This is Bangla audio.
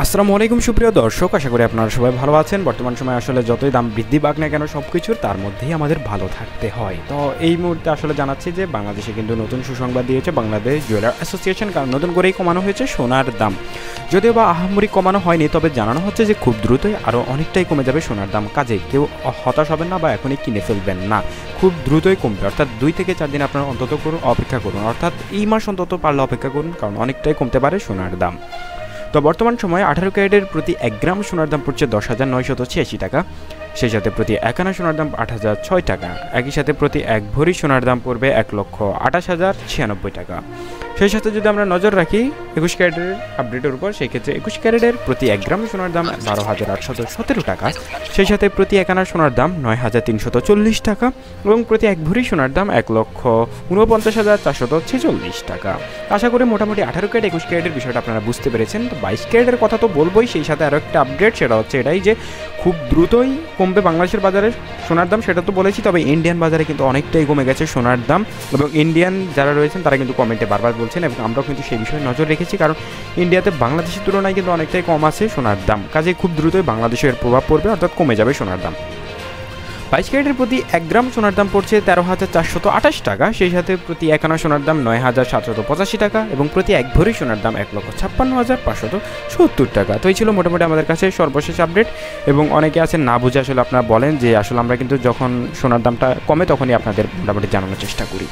আসসালামু আলাইকুম সুপ্রিয় দর্শক, আশা করি আপনারা সবাই ভালো আছেন। বর্তমান সময়ে আসলে যতই দাম বৃদ্ধি পাক না কেন সব কিছুর তার মধ্যেই আমাদের ভালো থাকতে হয়। তো এই মুহূর্তে আসলে জানাচ্ছি যে বাংলাদেশে কিন্তু নতুন সুসংবাদ দিয়েছে বাংলাদেশ জুয়েলার অ্যাসোসিয়েশন, কারণ নতুন করেই কমানো হয়েছে সোনার দাম। যদিও বা আহামরি কমানো হয়নি, তবে জানানো হচ্ছে যে খুব দ্রুতই আরও অনেকটাই কমে যাবে সোনার দাম। কাজে কেউ হতাশ হবেন না বা এখনই কিনে ফেলবেন না, খুব দ্রুতই কমবে। অর্থাৎ 2 থেকে 4 দিন আপনারা অন্তত অপেক্ষা করুন, অর্থাৎ এই মাস অন্তত পারলে অপেক্ষা করুন, কারণ অনেকটাই কমতে পারে সোনার দাম। তো বর্তমান সময়ে 18 ক্যারেটের প্রতি 1 গ্রাম সোনার দাম পড়ছে 10,986 টাকা। সেই সাথে প্রতি 1 আনা সোনার দাম 8,006 টাকা। একই সাথে প্রতি 1 ভরি সোনার দাম পড়বে 1,28,096 টাকা। সেই সাথে যদি আমরা নজর রাখি 21 ক্যারেটের আপডেটের উপর, সেই ক্ষেত্রে 21 ক্যারেটের প্রতি 1 গ্রাম সোনার দাম 12,817 টাকা। সেই সাথে প্রতি 1 আনা সোনার দাম 9,340 টাকা এবং প্রতি 1 ভরি সোনার দাম 1,49,446 টাকা। আশা করি মোটামুটি 18 ক্যারেট 21 ক্যারেটের বিষয়টা আপনারা বুঝতে পেরেছেন। তো 22 ক্যারেটের কথা তো বলবোই, সেই সাথে আরও একটা আপডেট, সেটা হচ্ছে এটাই যে খুব দ্রুতই কমবে বাংলাদেশের বাজারে সোনার দাম, সেটা তো বলেছি। তবে ইন্ডিয়ান বাজারে কিন্তু অনেকটাই কমে গেছে সোনার দাম, এবং ইন্ডিয়ান যারা রয়েছেন তারা কিন্তু কমেন্টে বারবার বলছেন, এবং আমরাও কিন্তু সেই বিষয়ে নজর রেখেছি, কারণ ইন্ডিয়াতে বাংলাদেশের তুলনায় কিন্তু অনেকটাই কম আছে সোনার দাম। কাজে খুব দ্রুতই বাংলাদেশের প্রভাব পড়বে, অর্থাৎ কমে যাবে সোনার দাম। 22 ক্যারেটের প্রতি 1 গ্রাম সোনার দাম পড়ছে 13,428 টাকা। সেই সাথে প্রতি 1 আনা সোনার দাম 9,785 টাকা এবং প্রতি 1 ভরি সোনার দাম 1,56,570 টাকা। তো এই ছিল মোটামুটি আমাদের কাছে সর্বশেষ আপডেট। এবং অনেকে আছেন না বুঝে আসলে আপনারা বলেন যে আসলে আমরা কিন্তু যখন সোনার দামটা কমে তখনই আপনাদের মোটামুটি জানানোর চেষ্টা করি।